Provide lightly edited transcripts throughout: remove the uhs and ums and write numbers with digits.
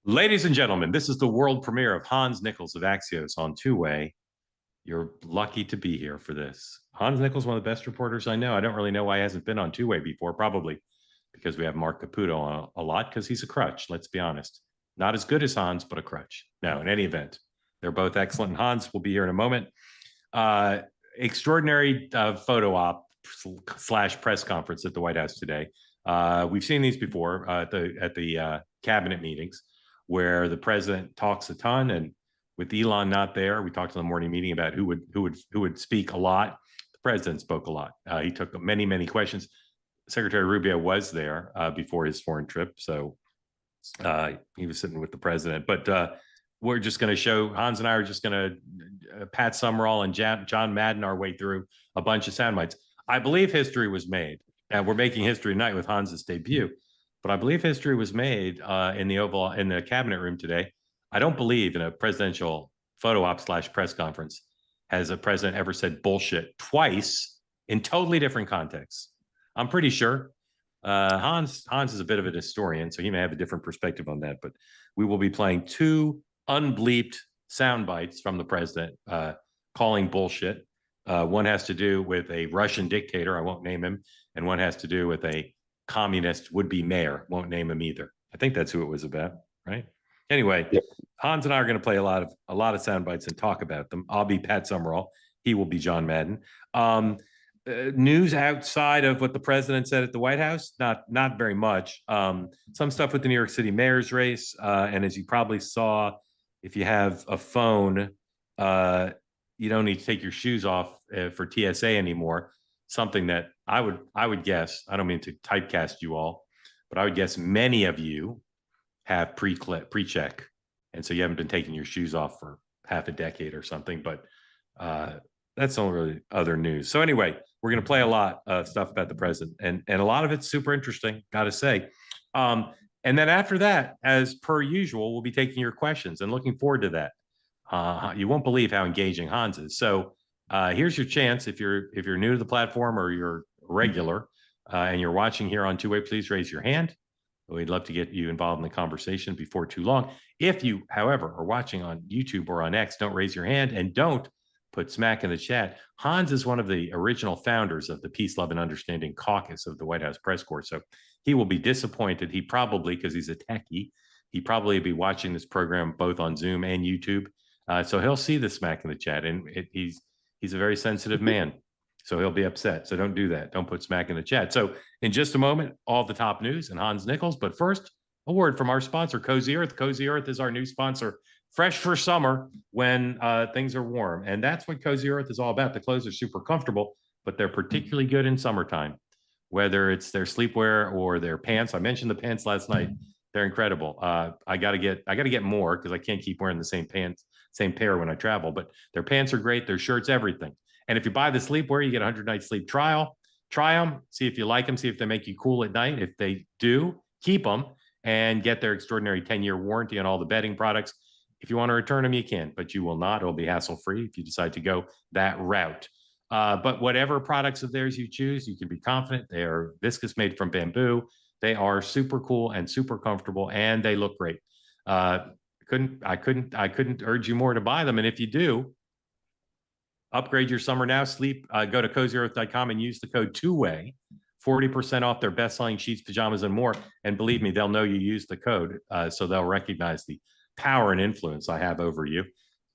Ladies and gentlemen, this is the world premiere of Hans Nichols of Axios on two-way. You're lucky to be here for this. Hans Nichols, one of the best reporters I know. I don't really know why he hasn't been on two-way before, probably because we have Mark Caputo on a lot because he's a crutch, let's be honest. Not as good as Hans, but a crutch. No, in any event, they're both excellent. And Hans will be here in a moment. Extraordinary photo op slash press conference at the White House today. We've seen these before at the cabinet meetings, where the president talks a ton, and with Elon not there, we talked in the morning meeting about who would speak a lot. The president spoke a lot. He took many questions. Secretary Rubio was there before his foreign trip, so he was sitting with the president. But we're just going to show, Hans and I are just going to Pat Summerall and John Madden our way through a bunch of sound bites. I believe history was made, and we're making history tonight with Hans's debut. But I believe history was made in the cabinet room today. I don't believe in a presidential photo op slash press conference has a president ever said bullshit twice in totally different contexts. I'm pretty sure. Hans is a bit of a historian, so he may have a different perspective on that. But we will be playing two unbleeped sound bites from the president calling bullshit. One has to do with a Russian dictator, I won't name him, and one has to do with a communist would-be mayor, won't name him either. I think that's who it was about, right? Anyway, yep. Hans and I are going to play a lot of sound bites and talk about them. I'll be Pat Summerall. He will be John Madden. News outside of what the president said at the White House, not very much. Some stuff with the New York City mayor's race, and as you probably saw, if you have a phone, you don't need to take your shoes off for TSA anymore. Something that I would guess, I don't mean to typecast you all, but I would guess many of you have pre-check, and so you haven't been taking your shoes off for half a decade or something. But that's not really other news. So anyway, we're going to play a lot of stuff about the president, and a lot of it's super interesting, got to say. And then after that, as per usual, we'll be taking your questions and looking forward to that. You won't believe how engaging Hans is. So here's your chance. If you're new to the platform or you're a regular and you're watching here on two-way, please raise your hand. We'd love to get you involved in the conversation before too long. If you, however, are watching on YouTube or on X, don't raise your hand and don't put smack in the chat. Hans is one of the original founders of the Peace, Love, and Understanding Caucus of the White House Press Corps. So he will be disappointed. He probably, because he's a techie, he probably be watching this program both on Zoom and YouTube. So he'll see the smack in the chat, and he's a very sensitive man, so he'll be upset. So don't do that. Don't put smack in the chat. So in just a moment, all the top news and Hans Nichols. But first, a word from our sponsor, Cozy Earth. Cozy Earth is our new sponsor, fresh for summer when things are warm. And that's what Cozy Earth is all about. The clothes are super comfortable, but they're particularly good in summertime, whether it's their sleepwear or their pants. I mentioned the pants last night. They're incredible. I gotta get more because I can't keep wearing the same pair when I travel. But their pants are great. Their shirts, everything. And if you buy the sleepwear, you get a 100-night sleep trial. Try them, see if you like them, see if they make you cool at night. If they do, keep them and get their extraordinary 10-year warranty on all the bedding products. If you want to return them, you can, but you will not. It'll be hassle-free if you decide to go that route. But whatever products of theirs you choose, you can be confident they are viscose made from bamboo. They are super cool and super comfortable, and they look great. I couldn't urge you more to buy them. And if you do, upgrade your summer now. Go to CozyEarth.com and use the code two-way, 40% off their best-selling sheets, pajamas, and more. And believe me, they'll know you use the code, so they'll recognize the power and influence I have over you.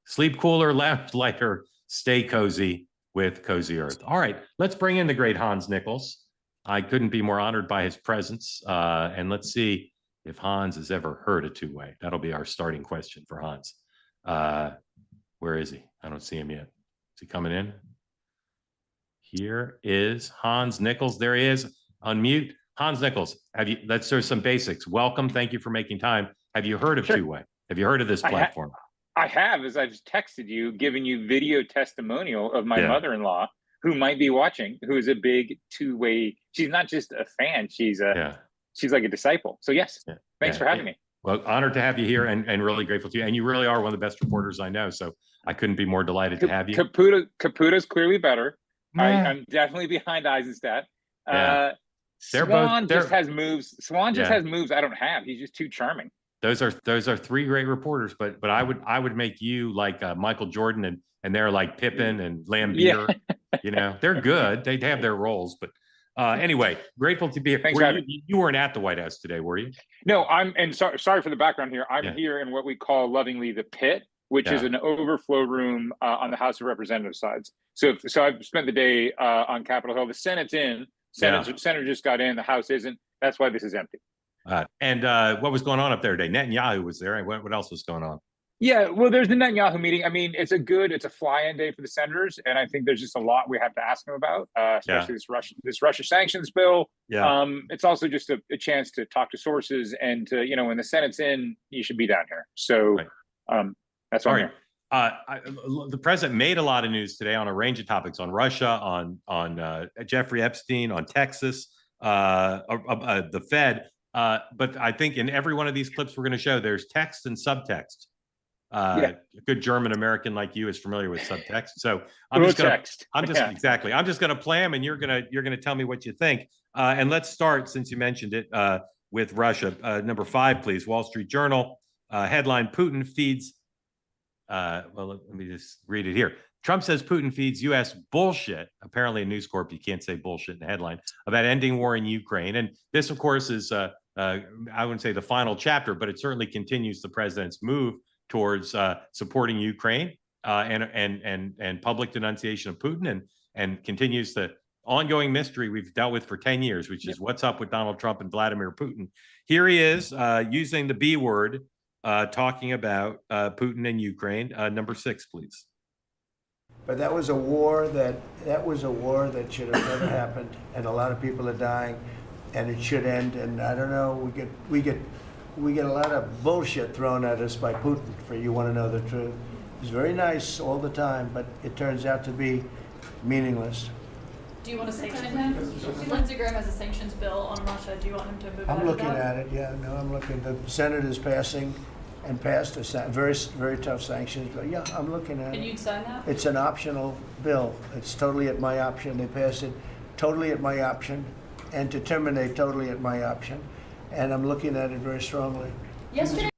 Sleep cooler, lounge lighter, stay cozy with Cozy Earth. All right, let's bring in the great Hans Nichols. I couldn't be more honored by his presence. And let's see if Hans has ever heard a two-way. That'll be our starting question for Hans. Where is he? I don't see him yet. Is he coming in? Here is Hans Nichols. There he is. Unmute. Hans Nichols, let's do some basics. Welcome. Thank you for making time. Have you heard of two-way? Have you heard of this platform? I have, as I've texted you, giving you video testimonial of my mother-in-law, who might be watching, who is a big two-way. She's not just a fan. She's like a disciple. So yes, thanks for having me. Well, honored to have you here, and really grateful to you. And you really are one of the best reporters I know. So I couldn't be more delighted to have you. Caputo's clearly better. I'm definitely behind Eisenstadt. Swan just has moves. Swan just has moves I don't have. He's just too charming. Those are three great reporters, but I would make you like Michael Jordan, and they're like Pippen and Lambeer. They're good. They have their roles, but anyway, grateful to be here. Thanks, you weren't at the White House today, were you? No, sorry for the background here. I'm here in what we call lovingly the pit, which is an overflow room on the House of Representatives sides. So I've spent the day on Capitol Hill. The Senate's in. Senator just got in. The House isn't. That's why this is empty. And what was going on up there today? Netanyahu was there. What else was going on? Yeah, well, there's the Netanyahu meeting. I mean, it's a fly-in day for the senators, and I think there's just a lot we have to ask them about, especially this Russia sanctions bill. Yeah. It's also just a chance to talk to sources, and to, when the Senate's in, you should be down here. So that's why I'm here. The president made a lot of news today on a range of topics: on Russia, on Jeffrey Epstein, on Texas, the Fed. But I think in every one of these clips we're going to show, there's text and subtext. A good German American like you is familiar with subtext. So I'm just going to play them, and you're going to tell me what you think. And let's start, since you mentioned it, with Russia. Number 5, please. Wall Street Journal headline: Putin feeds. Let me just read it here. Trump says Putin feeds U.S. bullshit. Apparently, in News Corp, you can't say bullshit in the headline about ending war in Ukraine. And this, of course, is I wouldn't say the final chapter, but it certainly continues the president's move towards supporting Ukraine and public denunciation of Putin, and continues the ongoing mystery we've dealt with for 10 years, which is what's up with Donald Trump and Vladimir Putin. Here he is using the B word, talking about Putin and Ukraine. Number 6, please. But that was a war that should have never happened, and a lot of people are dying, and it should end. And I don't know, we get a lot of bullshit thrown at us by Putin for you want to know the truth. He's very nice all the time, but it turns out to be meaningless. Do you want to sanction him? Lindsey Graham has a sanctions bill on Russia. Do you want him to move I'm looking at it, I'm looking. The Senate is passed a very, very tough sanctions bill. Yeah, I'm looking at it. And you'd sign that? It's an optional bill. It's totally at my option. They passed it totally at my option, and to terminate totally at my option. And I'm looking at it very strongly. Yesterday.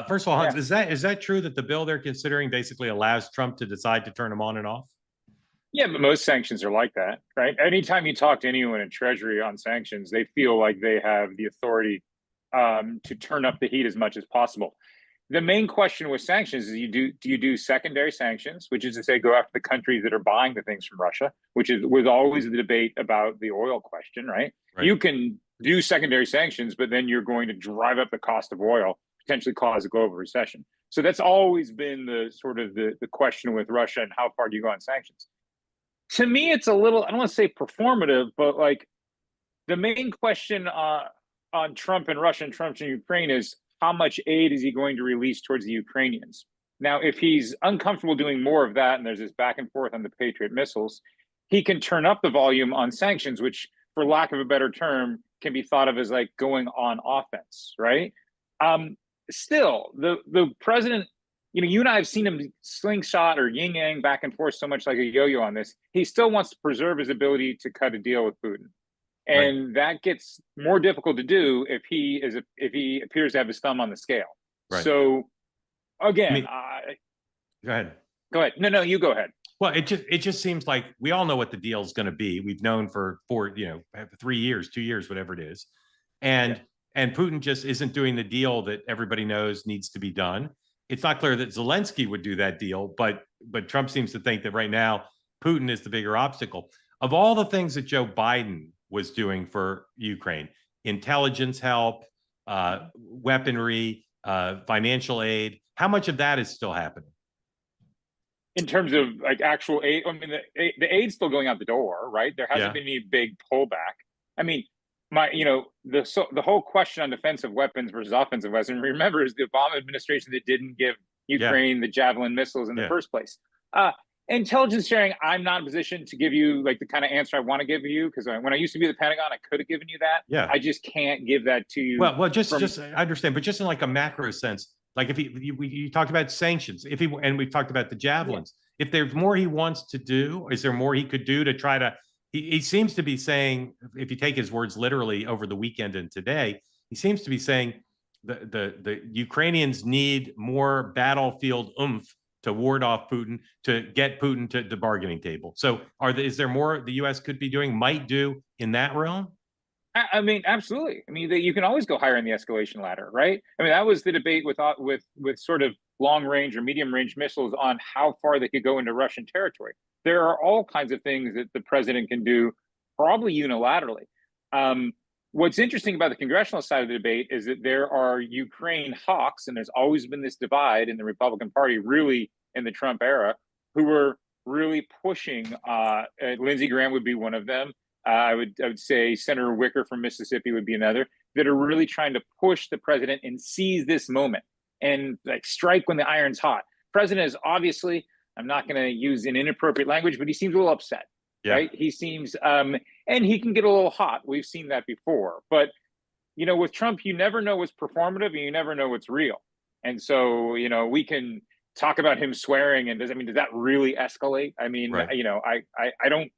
First of all, Hans, is that true that the bill they're considering basically allows Trump to decide to turn them on and off? Yeah, but most sanctions are like that, right? Anytime you talk to anyone in Treasury on sanctions, they feel like they have the authority to turn up the heat as much as possible. The main question with sanctions is do you do secondary sanctions, which is to say go after the countries that are buying the things from Russia, which was always the debate about the oil question, right? You can do secondary sanctions, but then you're going to drive up the cost of oil, potentially cause a global recession. So that's always been the sort of the question with Russia, and how far do you go on sanctions? To me, it's a little, I don't want to say performative, but like the main question on Trump and Russia and Trump and Ukraine is how much aid is he going to release towards the Ukrainians? Now, if he's uncomfortable doing more of that, and there's this back and forth on the Patriot missiles, he can turn up the volume on sanctions, which, for lack of a better term, can be thought of as like going on offense, right? Still, the president, you and I have seen him slingshot or yin yang back and forth so much like a yo-yo on this. He still wants to preserve his ability to cut a deal with Putin. And that gets more difficult to do if he appears to have his thumb on the scale. Right. So again, go ahead. No, you go ahead. Well, it just seems like we all know what the deal is going to be. We've known for 3 years, 2 years, whatever it is, and Putin just isn't doing the deal that everybody knows needs to be done. It's not clear that Zelensky would do that deal, but Trump seems to think that right now Putin is the bigger obstacle. Of all the things that Joe Biden was doing for Ukraine, intelligence help, weaponry, financial aid, how much of that is still happening? In terms of like actual aid, I mean, the aid's still going out the door, right? There hasn't been any big pullback. I mean, the whole question on defensive weapons versus offensive weapons, remember, is the Obama administration that didn't give Ukraine the Javelin missiles in the first place. Intelligence sharing, I'm not in a position to give you like the kind of answer I want to give you, because when I used to be the Pentagon, I could have given you that. Yeah, I just can't give that to you. Well, just I understand, but just in like a macro sense, like if you talked about sanctions, and we've talked about the javelins. If there's more he wants to do, is there more he could do to try to? He seems to be saying, if you take his words literally over the weekend and today, he seems to be saying, the Ukrainians need more battlefield oomph to ward off Putin, to get Putin to the bargaining table. So is there more the U.S. could be doing, might do in that realm? I mean, absolutely. I mean, you can always go higher in the escalation ladder, right? I mean, that was the debate with sort of long range or medium range missiles on how far they could go into Russian territory. There are all kinds of things that the president can do, probably unilaterally. What's interesting about the congressional side of the debate is that there are Ukraine hawks, and there's always been this divide in the Republican Party, really in the Trump era, who were really pushing. Lindsey Graham would be one of them. I would say Senator Wicker from Mississippi would be another, that are really trying to push the president and seize this moment and like strike when the iron's hot. President is obviously, I'm not going to use an inappropriate language, but he seems a little upset. Yeah. Right? He seems, and he can get a little hot. We've seen that before. But, you know, with Trump, you never know what's performative and you never know what's real. And so, you know, we can talk about him swearing and does that really escalate? I mean, right. You know, I don't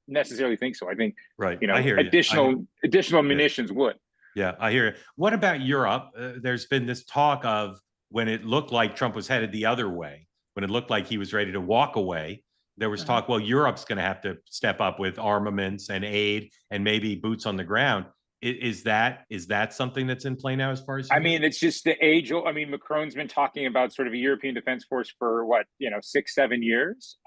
necessarily think so. I think, you know, additional munitions would. Yeah, I hear you. What about Europe? There's been this talk of when it looked like Trump was headed the other way, when it looked like he was ready to walk away. There was talk, well, Europe's going to have to step up with armaments and aid and maybe boots on the ground. Is that something that's in play now as far as I mean, it's just the age. I mean, Macron's been talking about sort of a European defense force for 6-7 years.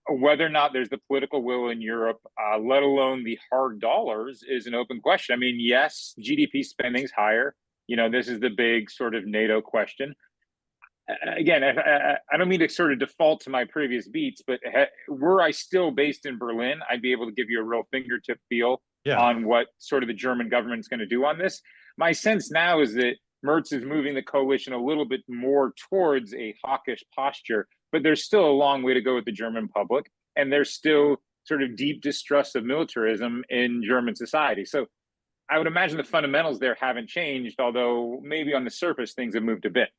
Whether or not there's the political will in Europe, let alone the hard dollars, is an open question. I mean, yes, GDP spending's higher. You know, this is the big sort of NATO question. Again, I don't mean to sort of default to my previous beats, but were I still based in Berlin, I'd be able to give you a real fingertip feel on what sort of the German government's going to do on this. My sense now is that Merz is moving the coalition a little bit more towards a hawkish posture, but there's still a long way to go with the German public, and there's still sort of deep distrust of militarism in German society. So I would imagine the fundamentals there haven't changed, although maybe on the surface things have moved a bit.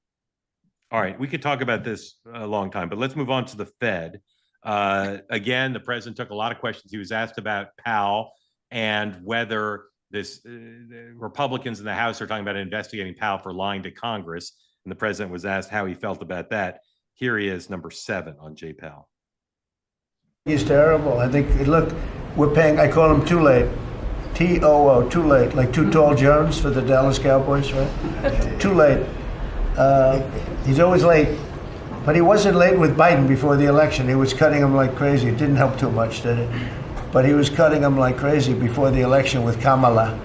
All right, we could talk about this a long time, but let's move on to the Fed. Again, the president took a lot of questions. He was asked about Powell and whether Republicans in the House are talking about investigating Powell for lying to Congress. And the president was asked how he felt about that. Here he is, number 7 on Jay Powell. He's terrible. I think, look, we're paying, I call him too late. T-O-O, too late. Like Too Tall Jones for the Dallas Cowboys, right? Too late. He's always late, but he wasn't late with Biden before the election. He was cutting him like crazy. It didn't help too much, did it? But he was cutting him like crazy before the election with Kamala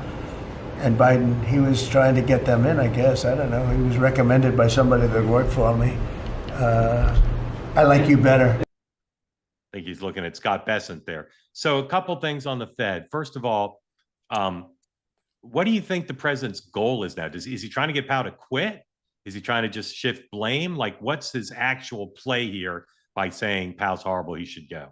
and Biden. He was trying to get them in, I guess. I don't know. He was recommended by somebody that worked for me. I like you better. I think he's looking at Scott Bessent there. So a couple things on the Fed. First of all, what do you think the president's goal is now? Is he trying to get Powell to quit? Is he trying to just shift blame? Like, what's his actual play here by saying Powell's horrible, he should go?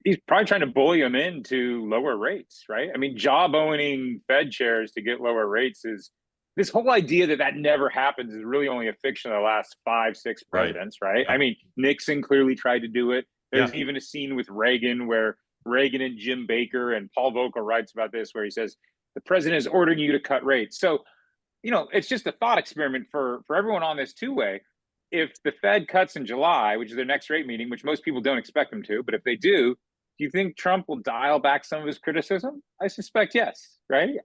He's probably trying to bully him into lower rates, right? I mean, job-owning Fed chairs to get lower rates is this whole idea that never happens is really only a fiction of the last 5-6 presidents, right? I mean, Nixon clearly tried to do it. There's even a scene with Reagan where Reagan and Jim Baker, and Paul Volcker writes about this, where he says, the president is ordering you to cut rates. So, you know, it's just a thought experiment for everyone on this two-way. If the Fed cuts in July, which is their next rate meeting, which most people don't expect them to, but if they do you think Trump will dial back some of his criticism? I suspect yes, right?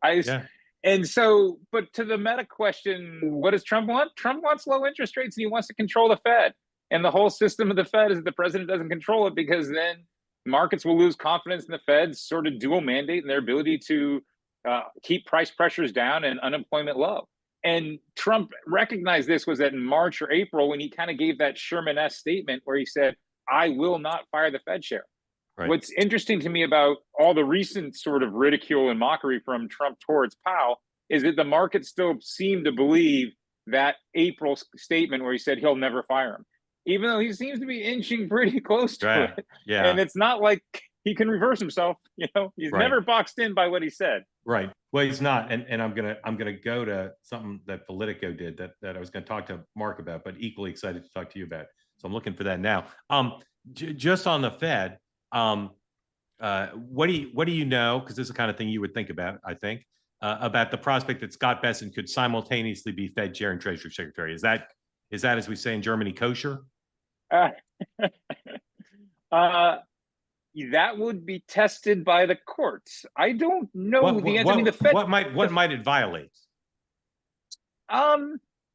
And so, but to the meta question, what does Trump want? Trump wants low interest rates and he wants to control the Fed. And the whole system of the Fed is that the president doesn't control it, because then markets will lose confidence in the Fed's sort of dual mandate and their ability to keep price pressures down and unemployment low. And Trump recognized this was that in March or April when he kind of gave that Sherman-esque statement where he said, I will not fire the Fed chair. Right. What's interesting to me about all the recent sort of ridicule and mockery from Trump towards Powell is that the market still seem to believe that April statement where he said he'll never fire him, even though he seems to be inching pretty close to it. Yeah. And it's not like he can reverse himself. You know, he's never boxed in by what he said. Right. Well, he's not. And I'm gonna go to something that Politico did that I was going to talk to Mark about, but equally excited to talk to you about. So I'm looking for that now. Just on the Fed. What do you know? Because this is the kind of thing you would think about, I think. about the prospect that Scott Bessent could simultaneously be Fed chair and Treasury Secretary. Is that, as we say in Germany, kosher? That would be tested by the courts. I don't know the answer. I mean, the Fed. What might it violate?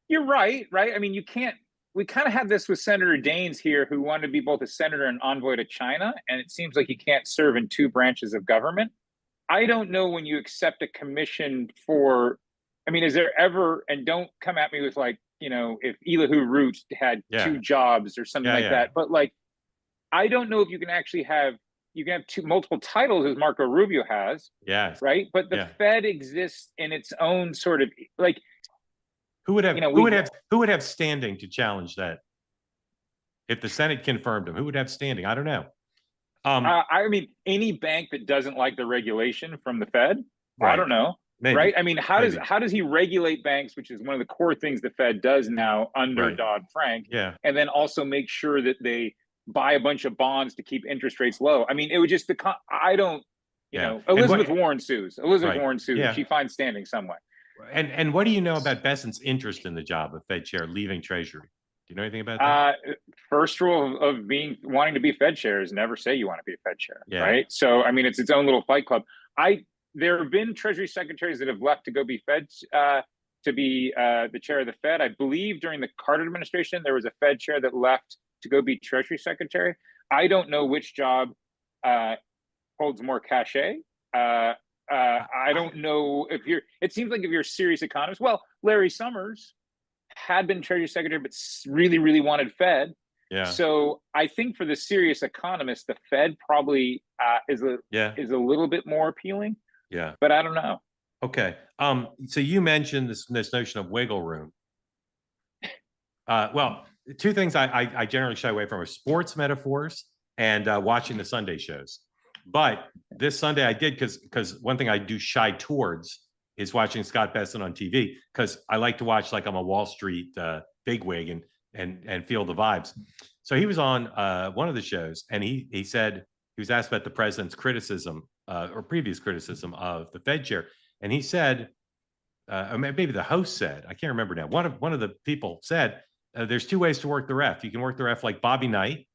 You're right. I mean, you can't. We kind of had this with Senator Daines here, who wanted to be both a senator and envoy to China, and it seems like you can't serve in two branches of government. I don't know when you accept a commission for. I mean, is there ever? And don't come at me with like, if Elihu Root had two jobs or something like that. But like, I don't know if you can actually have. You can have multiple titles, as Marco Rubio has. Yes. Right. But the Fed exists in its own sort of like. Who would have standing to challenge that? If the Senate confirmed him, who would have standing? I don't know. I mean, any bank that doesn't like the regulation from the Fed, right. I don't know. Maybe. Right. I mean, how does he regulate banks, which is one of the core things the Fed does now under Dodd-Frank? Yeah. And then also make sure that they buy a bunch of bonds to keep interest rates low. I mean, it would just become, I don't, Elizabeth Warren sues. She finds standing some way. And what do you know about Bessent's interest in the job of Fed chair, leaving Treasury? Do you know anything about that? First rule of wanting to be Fed chair is never say you want to be a Fed chair, right? So, I mean, it's its own little fight club. There have been Treasury secretaries that have left to go be Fed, to be the chair of the Fed. I believe during the Carter administration, there was a Fed chair that left to go be Treasury secretary. I don't know which job holds more cachet. I don't know it seems like if you're a serious economist, well, Larry Summers had been Treasury Secretary, but really, really wanted Fed. Yeah. So I think for the serious economist, the Fed probably is a little bit more appealing. Yeah. But I don't know. Okay. So you mentioned this notion of wiggle room. Well, two things I generally shy away from are sports metaphors and watching the Sunday shows. But this Sunday I did because one thing I do shy towards is watching Scott Bessent on TV, because I like to watch like I'm a Wall Street bigwig and feel the vibes. So he was on one of the shows, and he said, he was asked about the president's criticism or previous criticism of the Fed chair, and he said, or maybe the host said, I can't remember now. One of the people said, there's two ways to work the ref. You can work the ref like Bobby Knight.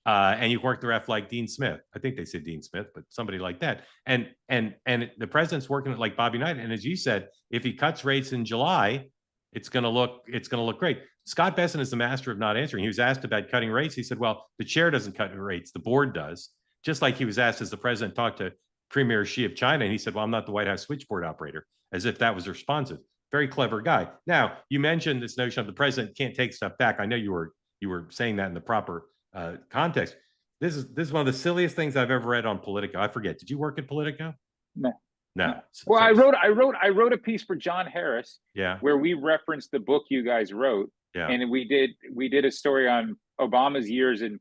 And you work the ref like Dean Smith. I think they said Dean Smith, but somebody like that. And the president's working it like Bobby Knight. And as you said, if he cuts rates in July, it's going to look great. Scott Bessent is the master of not answering. He was asked about cutting rates. He said, well, the chair doesn't cut rates, the board does. Just like he was asked, as the president talked to Premier Xi of China, and he said, well, I'm not the White House switchboard operator, as if that was responsive. Very clever guy. Now, you mentioned this notion of the president can't take stuff back. I know you were saying that in the proper context. This is one of the silliest things I've ever read on Politico. I forget. Did you work at Politico? No. Well, I wrote a piece for John Harris. Yeah. Where we referenced the book you guys wrote. Yeah. And we did a story on Obama's years at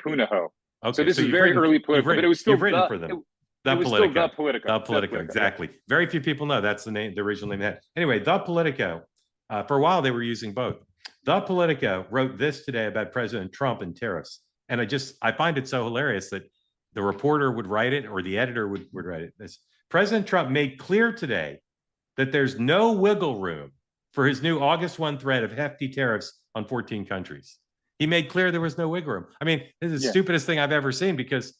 Punahou. Okay. So this is very early Politico, but it was still written for them. The Politico, exactly. Very few people know that's the name, the original name. Anyway, the Politico. For a while, they were using both. The Politico wrote this today about President Trump and tariffs. And I find it so hilarious that the reporter would write it, or the editor would write it. This President Trump made clear today that there's no wiggle room for his new August 1 threat of hefty tariffs on 14 countries. He made clear there was no wiggle room. I mean, this is the stupidest thing I've ever seen, because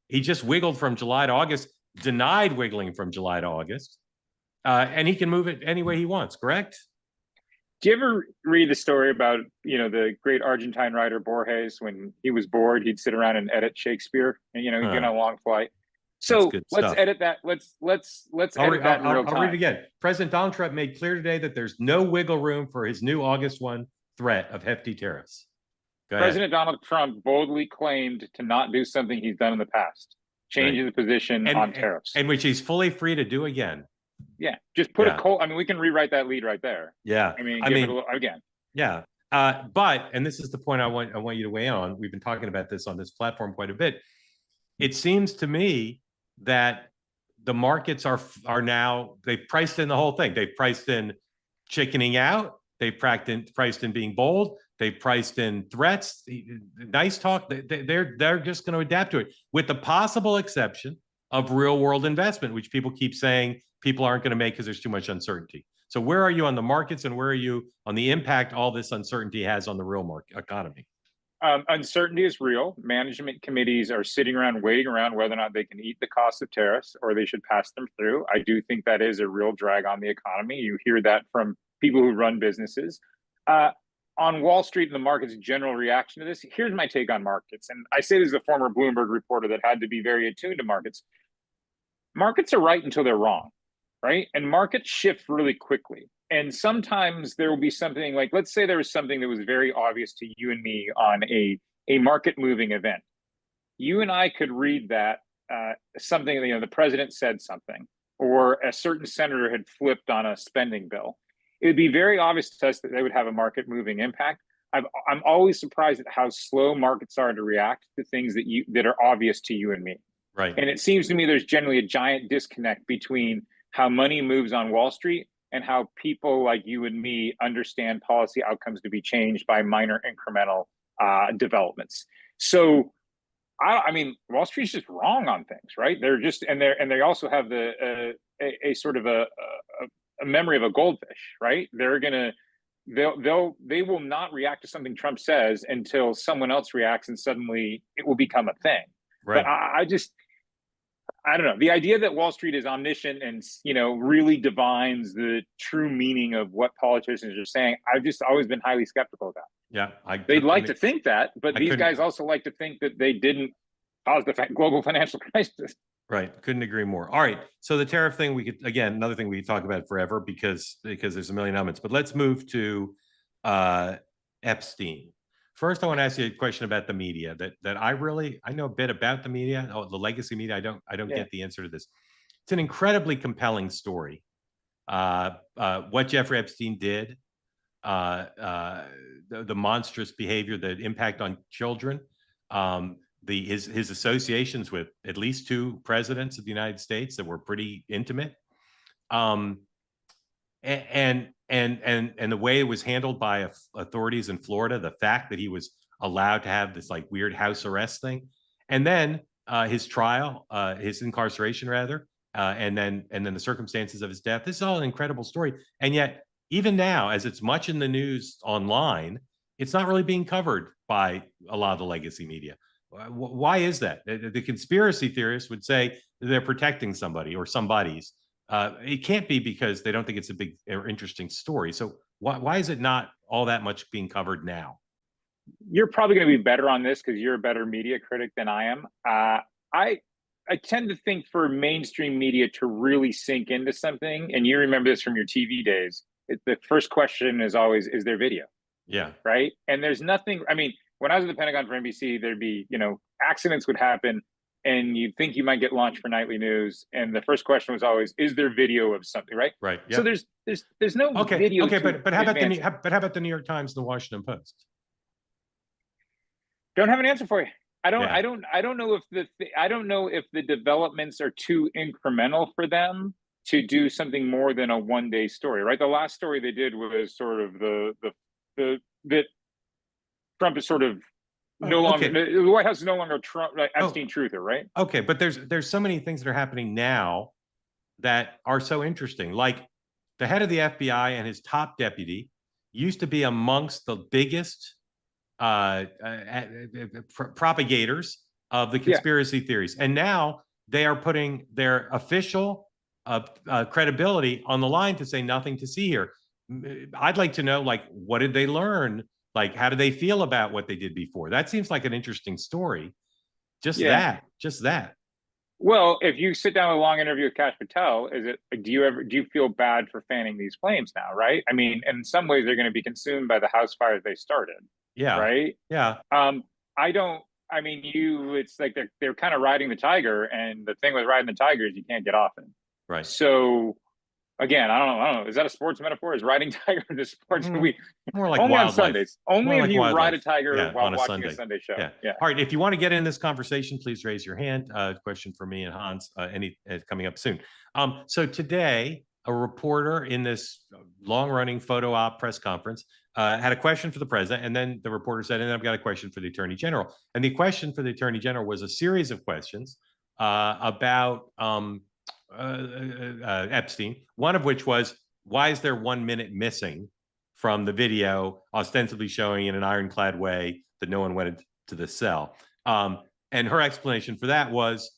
he just wiggled from July to August, denied wiggling from July to August, and he can move it any way he wants, correct? Do you ever read the story about, the great Argentine writer Borges? When he was bored, he'd sit around and edit Shakespeare, and he'd get on a long flight. So let's edit that. Let's edit that in real time. I'll read it again. President Donald Trump made clear today that there's no wiggle room for his new August 1 threat of hefty tariffs. President Donald Trump boldly claimed to not do something he's done in the past, changing the position on tariffs. And which he's fully free to do again. Yeah, just put a cold. I mean, we can rewrite that lead right there. Yeah, I mean, give it a little, again. Yeah, but and this is the point I want you to weigh in on. We've been talking about this on this platform quite a bit. It seems to me that the markets are now, they've priced in the whole thing. They've priced in chickening out. They've priced in being bold. They've priced in threats. Nice talk. They're just going to adapt to it, with the possible exception of real world investment, which people keep saying people aren't going to make because there's too much uncertainty. So where are you on the markets, and where are you on the impact all this uncertainty has on the real market economy? Uncertainty is real. Management committees are sitting around waiting around whether or not they can eat the cost of tariffs or they should pass them through. I do think that is a real drag on the economy. You hear that from people who run businesses. On Wall Street and the market's general reaction to this, here's my take on markets. And I say this as a former Bloomberg reporter that had to be very attuned to markets. Markets are right until they're wrong, right? And markets shift really quickly. And sometimes there will be something like, let's say there was something that was very obvious to you and me on a market moving event. You and I could read that something, the president said something, or a certain senator had flipped on a spending bill. It would be very obvious to us that they would have a market moving impact. I'm always surprised at how slow markets are to react to things that are obvious to you and me. Right. And it seems to me there's generally a giant disconnect between how money moves on Wall Street and how people like you and me understand policy outcomes to be changed by minor incremental developments. So, I mean, Wall Street's just wrong on things, right? They're just, and they also have a sort of a memory of a goldfish, right? They will not react to something Trump says until someone else reacts, and suddenly it will become a thing. Right. But I don't know. The idea that Wall Street is omniscient and, really divines the true meaning of what politicians are saying, I've just always been highly skeptical of that. Yeah. They'd like to think that, but these guys also like to think that they didn't cause the global financial crisis. Right. Couldn't agree more. All right. So the tariff thing, we could, again, another thing we could talk about forever because there's a million elements, but let's move to Epstein. First, I want to ask you a question about the media that I know a bit about the media, the legacy media. I don't get the answer to this. It's an incredibly compelling story. What Jeffrey Epstein did, the monstrous behavior, the impact on children, his associations with at least 2 presidents of the United States that were pretty intimate, and the way it was handled by authorities in Florida, the fact that he was allowed to have this like weird house arrest thing, and then his trial, his incarceration rather, and then the circumstances of his death. This is all an incredible story, and yet even now, as it's much in the news online, it's not really being covered by a lot of the legacy media. Why is that? The conspiracy theorists would say they're protecting somebody or somebody's. It can't be because they don't think it's a big or interesting story. So why is it not all that much being covered now? You're probably going to be better on this because you're a better media critic than I am. I tend to think for mainstream media to really sink into something, and you remember this from your TV days, the first question is always, is there video? Yeah. Right. And there's nothing, I mean, when I was at the Pentagon for NBC, there'd be, accidents would happen and you'd think you might get launched for nightly news. And the first question was always, is there video of something? Right. Right. Yep. So there's no video. Okay. But how about the New York Times and the Washington Post? Don't have an answer for you. I don't know if the developments are too incremental for them to do something more than a one-day story, right? The last story they did was sort of that Trump is sort of no longer, the White House is no longer Trump, Epstein truther, right? Okay, but there's so many things that are happening now that are so interesting. Like the head of the FBI and his top deputy used to be amongst the biggest propagators of the conspiracy theories, and now they are putting their official credibility on the line to say nothing to see here. I'd like to know, like, what did they learn? Like, how do they feel about what they did before? That seems like an interesting story. Just that. Well, if you sit down with a long interview with Kash Patel, do you feel bad for fanning these flames now, right? I mean, in some ways they're going to be consumed by the house fires they started. Yeah. Right. Yeah. It's like they're kind of riding the tiger, and the thing with riding the tiger is you can't get off it. Right. So again, I don't know. Is that a sports metaphor? Is riding tiger the sports? More like only wildlife. On Sundays. Only if you ride a tiger while watching a Sunday show. Yeah. All right. If you want to get in this conversation, please raise your hand. Question for me and Hans. Coming up soon. So today, a reporter in this long-running photo op press conference had a question for the president, and then the reporter said, and then I've got a question for the attorney general. And the question for the attorney general was a series of questions about Epstein, one of which was, why is there 1 minute missing from the video ostensibly showing in an ironclad way that no one went into the cell? And her explanation for that was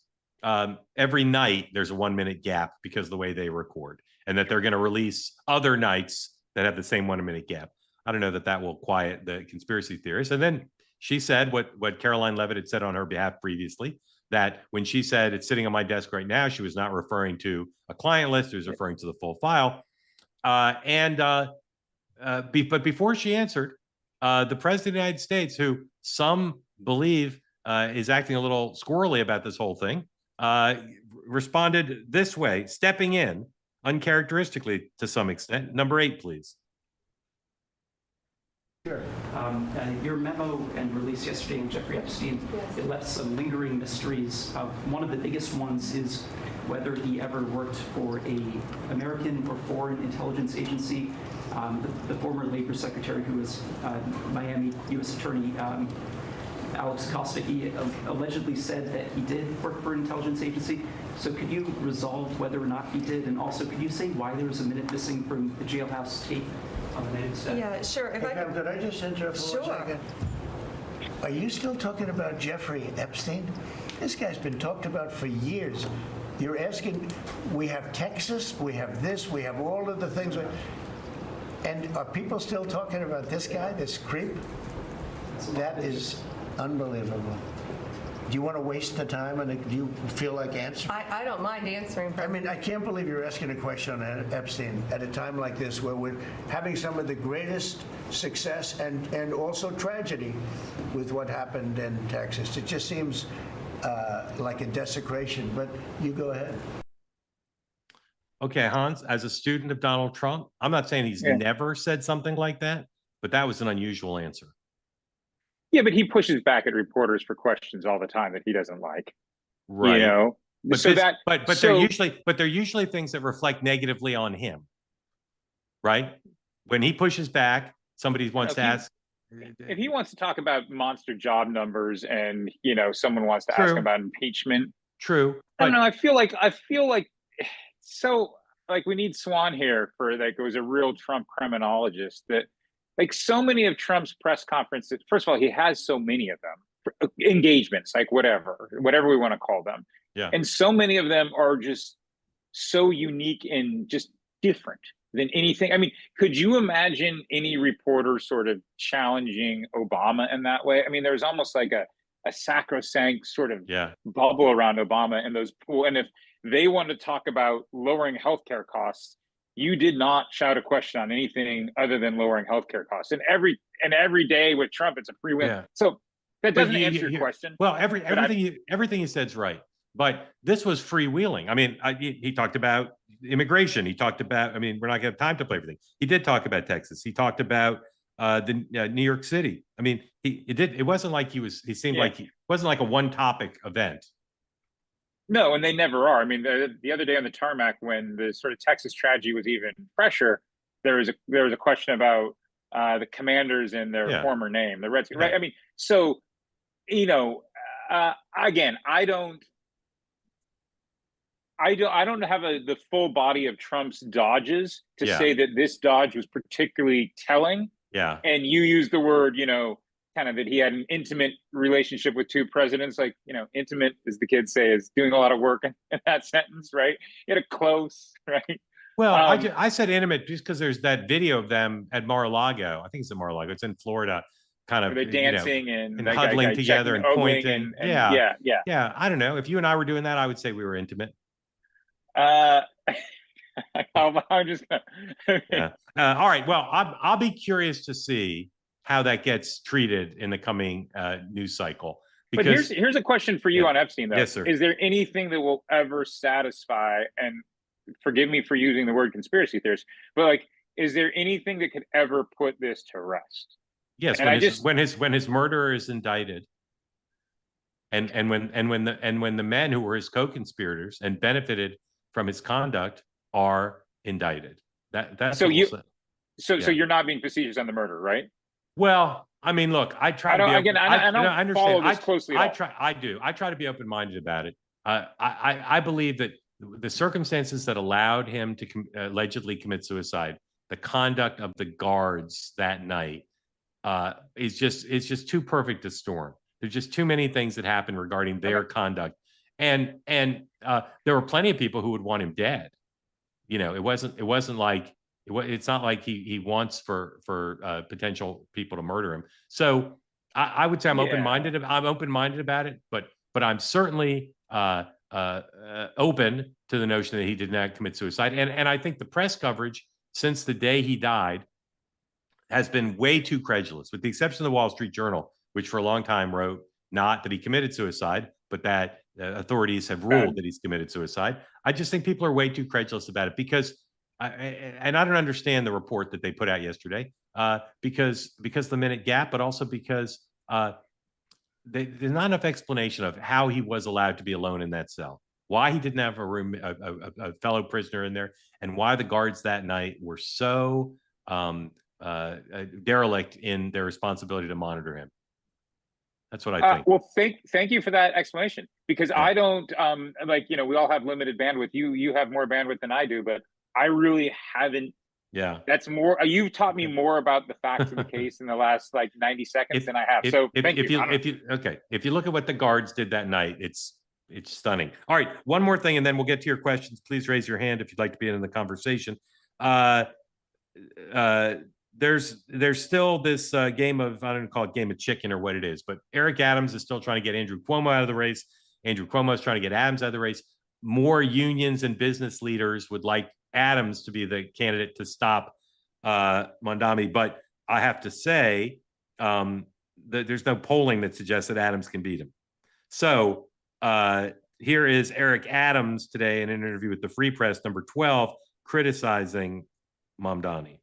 every night there's a 1 minute gap because of the way they record, and that they're going to release other nights that have the same 1 minute gap. I don't know that that will quiet the conspiracy theorists. And then she said what Caroline Levitt had said on her behalf previously, that when she said it's sitting on my desk right now, she was not referring to a client list, she was referring to the full file. But before she answered, the president of the United States, who some believe is acting a little squirrely about this whole thing, responded this way, stepping in uncharacteristically to some extent. Number 8, please. Sure. Your memo and release yesterday on Jeffrey Epstein, it left some lingering mysteries. One of the biggest ones is whether he ever worked for an American or foreign intelligence agency. The former labor secretary, who was Miami U.S. Attorney Alex Costa, he allegedly said that he did work for an intelligence agency. So could you resolve whether or not he did? And also, could you say why there was a minute missing from the jailhouse tape on the night of the Yeah, sure. If Hey, Pam, could I just interrupt for 1 second? Are you still talking about Jeffrey Epstein? This guy's been talked about for years. You're asking, we have Texas, we have this, we have all of the things. And are people still talking about this guy, this creep? That is unbelievable. Do you want to waste the time, and do you feel like answering? I don't mind answering. I mean, I can't believe you're asking a question on Epstein at a time like this, where we're having some of the greatest success and also tragedy with what happened in Texas. It just seems like a desecration, but you go ahead. Okay, Hans, as a student of Donald Trump, I'm not saying he's never said something like that, but that was an unusual answer. Yeah, but he pushes back at reporters for questions all the time that he doesn't like. Right. You know, but so they're usually things that reflect negatively on him. Right? When he pushes back, somebody wants to ask. If he wants to talk about monster job numbers, and someone wants to ask about impeachment. True. I don't know. I feel like so like we need Swan here for like, it was a real Trump criminologist, that like so many of Trump's press conferences, first of all, he has so many of them, engagements, like whatever we want to call them. Yeah. And so many of them are just so unique and just different than anything. I mean, could you imagine any reporter sort of challenging Obama in that way? I mean, there's almost like a sacrosanct sort of bubble around Obama and those pool. And if they want to talk about lowering healthcare costs, you did not shout a question on anything other than lowering healthcare costs. And every day with Trump, it's a free win. Yeah. So that doesn't answer your question. Well, everything you said is right. But this was freewheeling. I mean, he talked about immigration. He talked about, I mean, we're not going to have time to play everything. He did talk about Texas. He talked about New York City. I mean, it wasn't like he seemed like he wasn't like a one topic event. No, and they never are. I mean, the other day on the tarmac, when the sort of Texas tragedy was even fresher, there was a question about the Commanders and their former name, the Redskins. Right? I mean, so again, I don't have the full body of Trump's dodges to say that this dodge was particularly telling. Yeah, and you use the word, kind of that he had an intimate relationship with two presidents, like, intimate, as the kids say, is doing a lot of work in that sentence, right? He had a close, right? Well, I said intimate just because there's that video of them at Mar-a-Lago. I think it's at Mar-a-Lago. It's in Florida, kind of. They're dancing and huddling together and pointing. And yeah. I don't know. If you and I were doing that, I would say we were intimate. I'm just gonna... all right. Well, I'll be curious to see how that gets treated in the coming news cycle. Because, but here's a question for you on Epstein, though. Yes, sir. Is there anything that will ever satisfy, and forgive me for using the word conspiracy theorist, but like, is there anything that could ever put this to rest? Yes, when his murderer is indicted, and when the men who were his co-conspirators and benefited from his conduct are indicted. That's so you're not being facetious on the murder, right? Well, I mean, look, I try I don't, to be again, I don't follow this closely. I try to be open-minded about it. I believe that the circumstances that allowed him to allegedly commit suicide, the conduct of the guards that night, it's just too perfect a storm. There's just too many things that happened regarding their conduct, and there were plenty of people who would want him dead. You know, it's not like he wants for potential people to murder him. So I would say I'm open-minded. I'm open-minded about it, but I'm certainly open to the notion that he did not commit suicide. And I think the press coverage since the day he died has been way too credulous, with the exception of the Wall Street Journal, which for a long time wrote not that he committed suicide, but that authorities have ruled that he's committed suicide. I just think people are way too credulous about it because, and I don't understand the report that they put out yesterday, because the minute gap, but also because there's not enough explanation of how he was allowed to be alone in that cell, why he didn't have a fellow prisoner in there, and why the guards that night were so derelict in their responsibility to monitor him. That's what I think. Well, thank you for that explanation, because I don't we all have limited bandwidth. You have more bandwidth than I do, but I really haven't. Yeah, that's more. You've taught me more about the facts of the case in the last 90 seconds than I have. If you look at what the guards did that night, it's stunning. All right, one more thing, and then we'll get to your questions. Please raise your hand if you'd like to be in the conversation. There's still this game of, I don't know, call it game of chicken or what it is, but Eric Adams is still trying to get Andrew Cuomo out of the race. Andrew Cuomo is trying to get Adams out of the race. More unions and business leaders would like Adams to be the candidate to stop Mamdani, but I have to say that there's no polling that suggests that Adams can beat him. So here is Eric Adams today in an interview with the Free Press, number 12, criticizing Mamdani.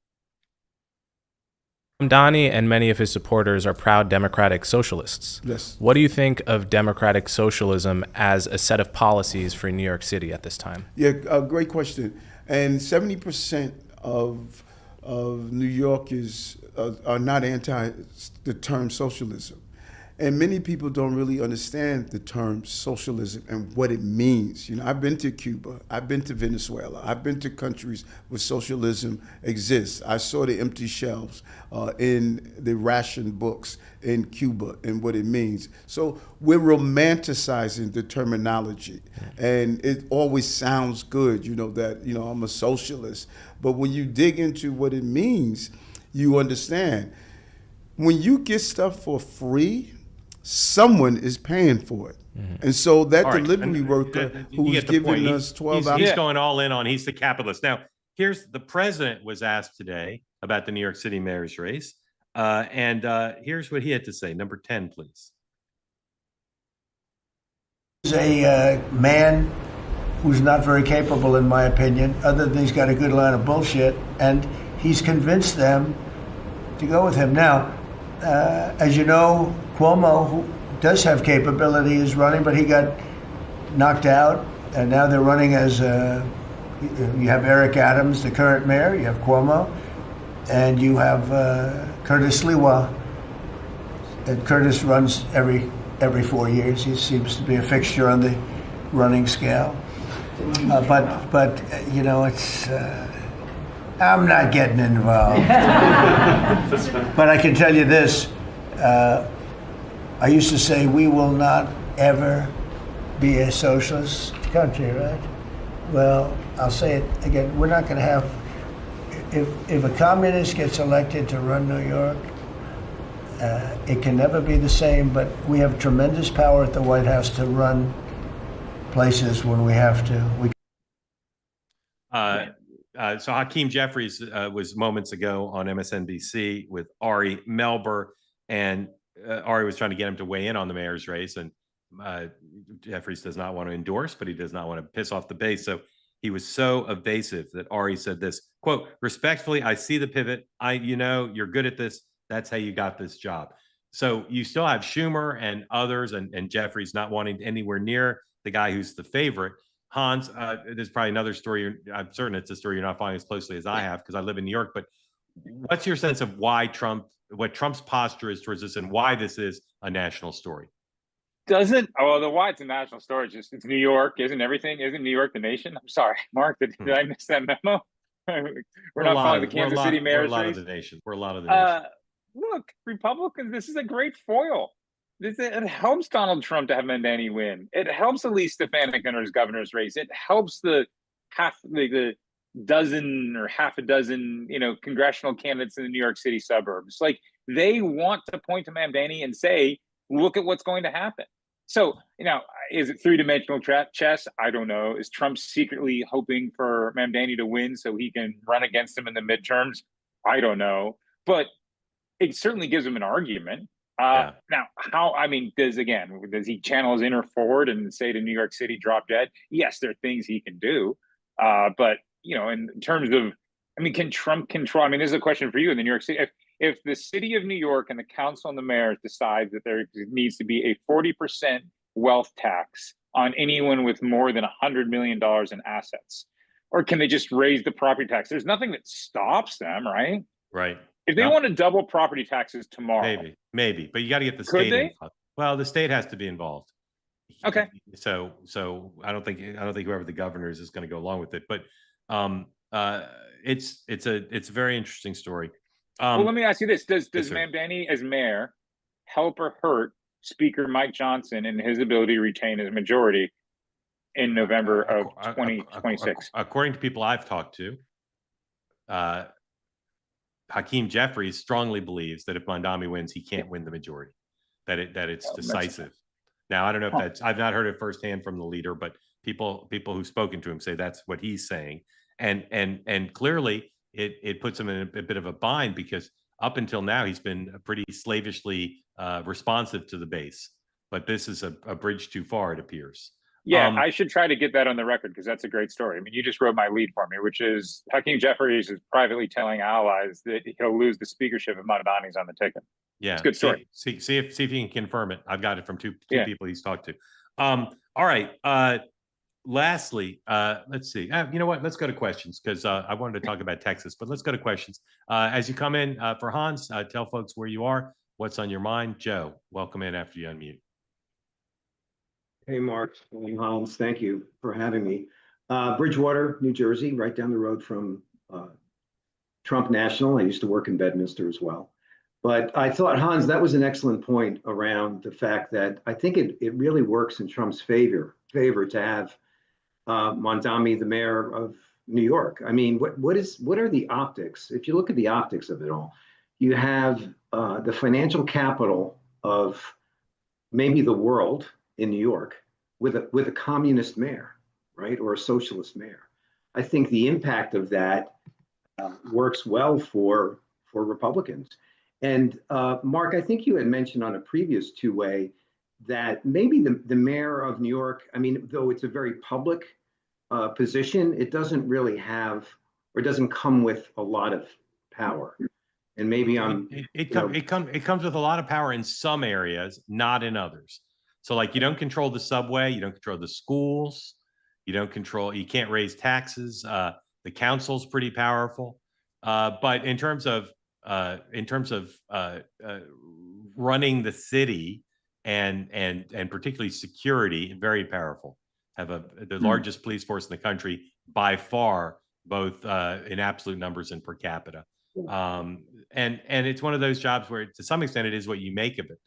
Mamdani and many of his supporters are proud democratic socialists. Yes. What do you think of democratic socialism as a set of policies for New York City at this time? Yeah, great question. And 70% of New Yorkers are not anti the term socialism. And many people don't really understand the term socialism and what it means. You know, I've been to Cuba, I've been to Venezuela, I've been to countries where socialism exists. I saw the empty shelves in the ration books in Cuba and what it means. So we're romanticizing the terminology, and it always sounds good, that, I'm a socialist. But when you dig into what it means, you understand. When you get stuff for free, someone is paying for it. Mm-hmm. And so that delivery worker who's giving us 12 hours. He's going all in on, he's the capitalist. Now, here's the president was asked today about the New York City mayor's race. And here's what he had to say. Number 10, please. He's a man who's not very capable, in my opinion, other than he's got a good line of bullshit. And he's convinced them to go with him. Now, as you know, Cuomo, who does have capability, is running, but he got knocked out, and now they're running as you have Eric Adams, the current mayor, you have Cuomo, and you have Curtis Lewa. And Curtis runs every 4 years. He seems to be a fixture on the running scale. But it's. I'm not getting involved. But I can tell you this. I used to say we will not ever be a socialist country, right? Well, I'll say it again. We're not going to have, if a communist gets elected to run New York, it can never be the same, but we have tremendous power at the White House to run places when we have to. So Hakeem Jeffries was moments ago on MSNBC with Ari Melber, and Ari was trying to get him to weigh in on the mayor's race, and Jeffries does not want to endorse, but he does not want to piss off the base. So he was so evasive that Ari said this, quote, "Respectfully, I see the pivot. You're good at this. That's how you got this job." So you still have Schumer and others, and Jeffries not wanting anywhere near the guy who's the favorite. Hans, there's probably another story. I'm certain it's a story you're not following as closely as I have because I live in New York. But what's your sense of what Trump's posture is towards this, and why this is a national story? Doesn't the why it's a national story? Just it's New York, isn't everything? Isn't New York the nation? I'm sorry, Mark. Did I miss that memo? We're not following the Kansas City mayor's We're a lot race. of the nation. We're a lot of the nation. Look, Republicans, this is a great foil. It helps Donald Trump to have Mamdani win. It helps Elise Stefanik in his governor's race. It helps the dozen or half a dozen, congressional candidates in the New York City suburbs. Like, they want to point to Mamdani and say, look at what's going to happen. So, is it three-dimensional chess? I don't know. Is Trump secretly hoping for Mamdani to win so he can run against him in the midterms? I don't know. But it certainly gives him an argument. Now, does he channel his inner Ford and say to New York City, drop dead? Yes, there are things he can do. But, in terms of, can Trump control? This is a question for you in the New York City. If the city of New York and the council and the mayor decide that there needs to be a 40% wealth tax on anyone with more than $100 million in assets, or can they just raise the property tax? There's nothing that stops them, right? Right. If they want to double property taxes tomorrow, maybe, but you got to get the Could state they? involved. Well, the state has to be involved. Okay. So I don't think whoever the governor is going to go along with it, but it's a very interesting story. Well, let me ask you this: Does Yes, sir. Mamdani as mayor help or hurt Speaker Mike Johnson in his ability to retain his majority in November of 2026? According to people I've talked to, Hakeem Jeffries strongly believes that if Mamdani wins, he can't win the majority. That it's decisive. Now, I don't know if that's, I've not heard it firsthand from the leader, but people who've spoken to him say that's what he's saying, and clearly it puts him in a bit of a bind, because up until now he's been pretty slavishly responsive to the base, but this is a bridge too far, it appears. Yeah, I should try to get that on the record, because that's a great story. You just wrote my lead for me, which is Hakeem Jeffries is privately telling allies that he'll lose the speakership if Mamdani's on the ticket. Yeah, it's a good story. See if he can confirm it. I've got it from two people he's talked to. All right. Lastly, let's see. You know what? Let's go to questions, because I wanted to talk about Texas, but let's go to questions. As you come in for Hans, tell folks where you are, what's on your mind. Joe, welcome in after you unmute. Hey, Mark and Hans, thank you for having me. Bridgewater, New Jersey, right down the road from Trump National. I used to work in Bedminster as well. But I thought, Hans, that was an excellent point around the fact that I think it really works in Trump's favor to have Mamdani, the mayor of New York. What are the optics? If you look at the optics of it all, you have the financial capital of maybe the world in New York with a communist mayor, right, or a socialist mayor. I think the impact of that works well for Republicans. And Mark, I think you had mentioned on a previous two-way that maybe the mayor of New York, though it's a very public position, it doesn't really have, or doesn't come with a lot of power. And maybe it comes with a lot of power in some areas, not in others. So, like, you don't control the subway, you don't control the schools, you can't raise taxes. The council's pretty powerful, but in terms of running the city and particularly security, very powerful. Have the largest police force in the country by far, both in absolute numbers and per capita. And it's one of those jobs where, to some extent, it is what you make of it.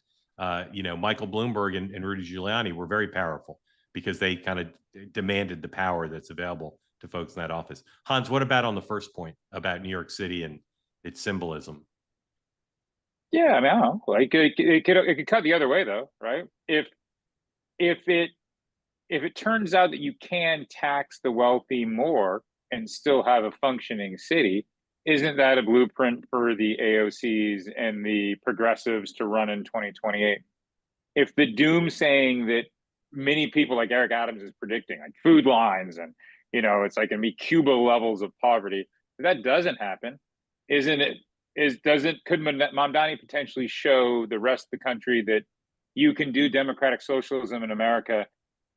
Michael Bloomberg and Rudy Giuliani were very powerful because they kind of demanded the power that's available to folks in that office. Hans, what about on the first point about New York City and its symbolism? Yeah, I don't know. Like, it could cut the other way, though, right? If it turns out that you can tax the wealthy more and still have a functioning city, isn't that a blueprint for the AOCs and the progressives to run in 2028? If the doom saying that many people like Eric Adams is predicting, like food lines and, it's like going to be Cuba levels of poverty, if that doesn't happen, could Mamdani potentially show the rest of the country that you can do democratic socialism in America,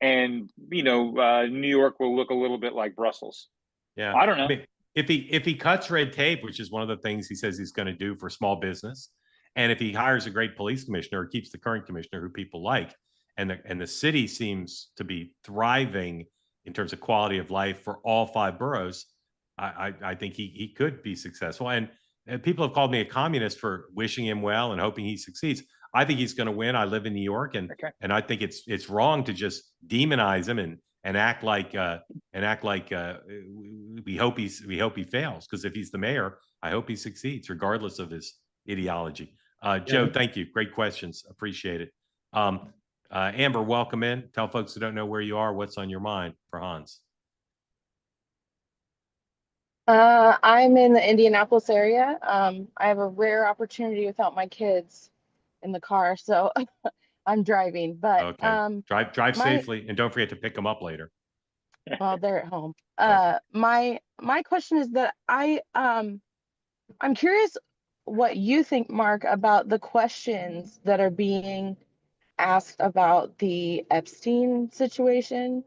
and New York will look a little bit like Brussels? Yeah, I don't know. If he cuts red tape, which is one of the things he says he's going to do for small business, and if he hires a great police commissioner or keeps the current commissioner who people like, and the city seems to be thriving in terms of quality of life for all 5 boroughs, I think he could be successful. And people have called me a communist for wishing him well and hoping he succeeds. I think he's going to win. I live in New York, and I think it's wrong to just demonize him and act like we hope he fails, because if he's the mayor, I hope he succeeds regardless of his ideology. Joe, thank you. Great questions. Appreciate it. Amber, welcome in. Tell folks who don't know where you are what's on your mind for Hans. I'm in the Indianapolis area. I have a rare opportunity without my kids in the car, so I'm driving. But okay, drive safely, and don't forget to pick them up later. Well, they're at home. Okay. My question is that I'm curious what you think, Mark, about the questions that are being asked about the Epstein situation.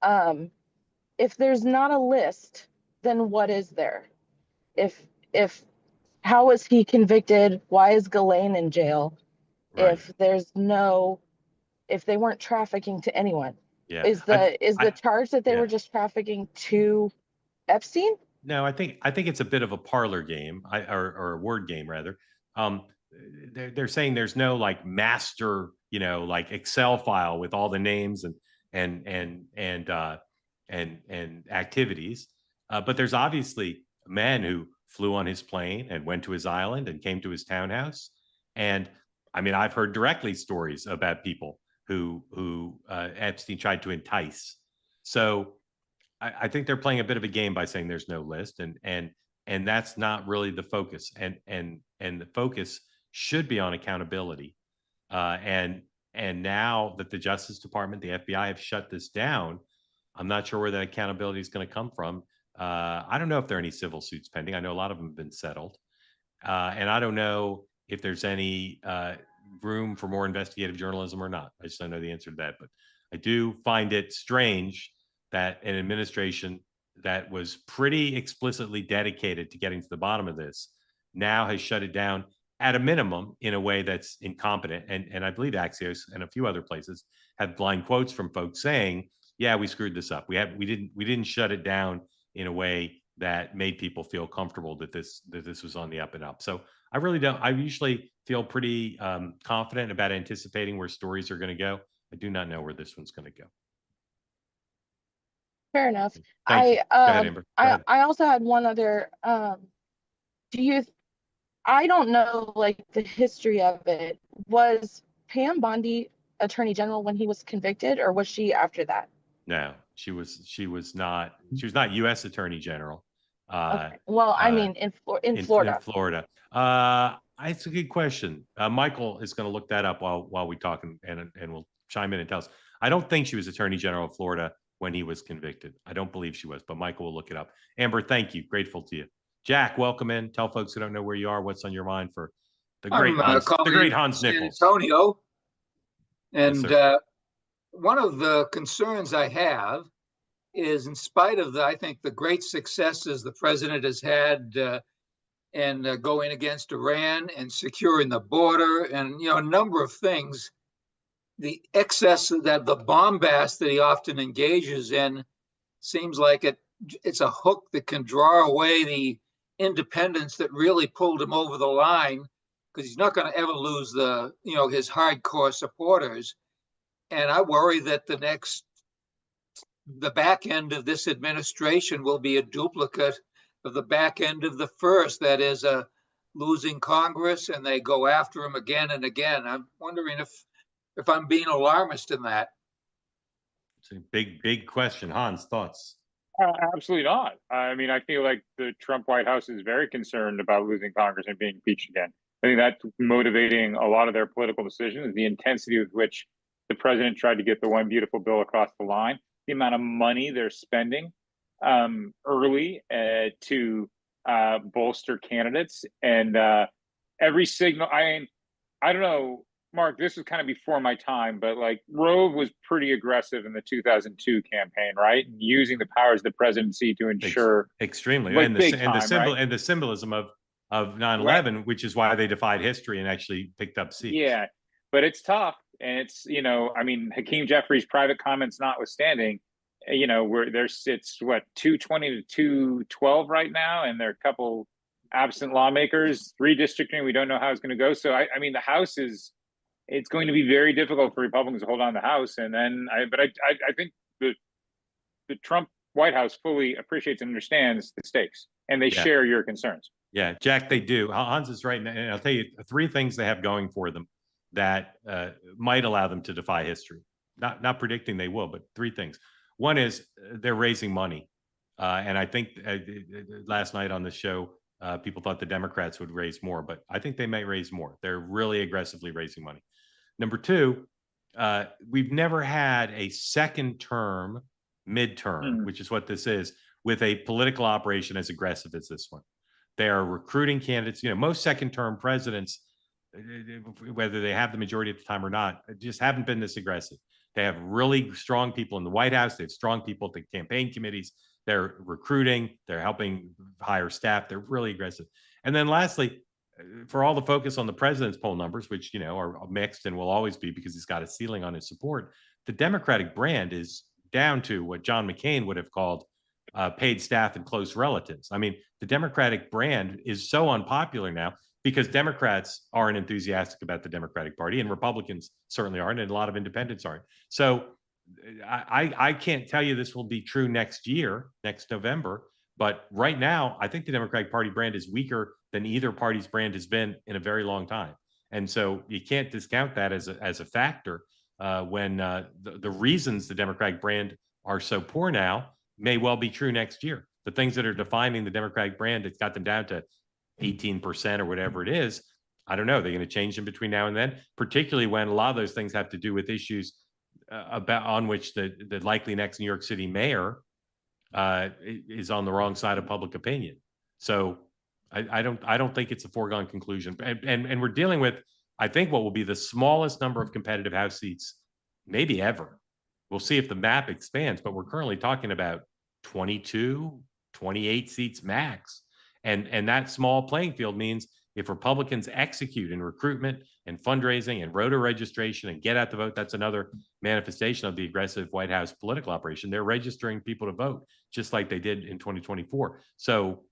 If there's not a list, then what is there? If how was he convicted? Why is Ghislaine in jail? Right. If they weren't trafficking to anyone, Yeah. is the charge that they were just trafficking to Epstein? No, I think it's a bit of a parlor game, or a word game rather. They're saying there's no like master, like Excel file with all the names and activities, but there's obviously men who flew on his plane and went to his island and came to his townhouse. And I mean, I've heard directly stories about people who Epstein tried to entice. So I think they're playing a bit of a game by saying there's no list, and that's not really the focus. And the focus should be on accountability. And now that the Justice Department, the FBI have shut this down, I'm not sure where that accountability is going to come from. I don't know if there are any civil suits pending. I know a lot of them have been settled. And I don't know if there's any room for more investigative journalism or not. I just don't know the answer to that. But I do find it strange that an administration that was pretty explicitly dedicated to getting to the bottom of this now has shut it down at a minimum in a way that's incompetent. And I believe Axios and a few other places have blind quotes from folks saying, yeah, we screwed this up. We didn't shut it down in a way that made people feel comfortable that this was on the up and up. So I really don't. I usually feel pretty confident about anticipating where stories are going to go. I do not know where this one's going to go. Fair enough. Thank you. Go ahead, Amber. Go ahead. I also had one other. I don't know like the history of it. Was Pam Bondi Attorney General when he was convicted, or was she after that? No, she was not. She was not U.S. Attorney General. Okay. Well, I mean, in Florida. In Florida. It's a good question. Michael is going to look that up while we talk, and we'll chime in and tell us. I don't think she was Attorney General of Florida when he was convicted. I don't believe she was, but Michael will look it up. Amber, thank you. Grateful to you. Jack, welcome in. Tell folks who don't know where you are what's on your mind for the great Hans Nichols. Antonio. And yes, one of the concerns I have is, in spite of I think the great successes the president has had in going against Iran and securing the border and a number of things, the excess of the bombast that he often engages in seems like it's a hook that can draw away the independence that really pulled him over the line, because he's not going to ever lose his hardcore supporters. And I worry that the back end of this administration will be a duplicate of the back end of the first, that is losing Congress, and they go after him again and again. I'm wondering if I'm being alarmist in that. It's a big question. Hans, thoughts? Absolutely not. I mean, I feel like the Trump White House is very concerned about losing Congress and being impeached again. I think that's motivating a lot of their political decisions, the intensity with which the president tried to get the one beautiful bill across the line, the amount of money they're spending early to bolster candidates, and every signal. I don't know, Mark, this was kind of before my time, but like Rove was pretty aggressive in the 2002 campaign, right? And using the powers of the presidency to ensure extremely, like, and the symbolism of 9/11, right, which is why they defied history and actually picked up seats. Yeah, but it's tough. And it's, I mean, Hakeem Jeffrey's private comments notwithstanding, it's what, 220 to 212 right now, and there are a couple absent lawmakers, redistricting. We don't know how it's going to go. So I mean, the House it's going to be very difficult for Republicans to hold on to the House. And then I think the Trump White House fully appreciates and understands the stakes, and they share your concerns. Yeah, Jack, they do. Hans is right. And I'll tell you 3 things they have going for them that might allow them to defy history. Not predicting they will, but 3 things. One is they're raising money. And I think last night on the show, people thought the Democrats would raise more, but I think they may raise more. They're really aggressively raising money. Number 2, we've never had a second term midterm, which is what this is, with a political operation as aggressive as this one. They are recruiting candidates. Most second term presidents, whether they have the majority at the time or not, just haven't been this aggressive. They have really strong people in the White House. They have strong people at the campaign committees. They're recruiting. They're helping hire staff. They're really aggressive. And then lastly, for all the focus on the president's poll numbers, which, are mixed and will always be because he's got a ceiling on his support, the Democratic brand is down to what John McCain would have called paid staff and close relatives. I mean, the Democratic brand is so unpopular now because Democrats aren't enthusiastic about the Democratic Party, and Republicans certainly aren't, and a lot of independents aren't. So I can't tell you this will be true next year, next November, but right now, I think the Democratic Party brand is weaker than either party's brand has been in a very long time. And so you can't discount that as a factor when the reasons the Democratic brand are so poor now may well be true next year. The things that are defining the Democratic brand, it's got them down to 18% or whatever it is. I don't know. They're going to change them between now and then, particularly when a lot of those things have to do with issues on which the likely next New York City mayor is on the wrong side of public opinion. So I don't think it's a foregone conclusion. And we're dealing with, I think, what will be the smallest number of competitive House seats maybe ever. We'll see if the map expands, but we're currently talking about 22, 28 seats max. And that small playing field means if Republicans execute in recruitment and fundraising and voter registration and get out the vote, that's another manifestation of the aggressive White House political operation. They're registering people to vote, just like they did in 2024. So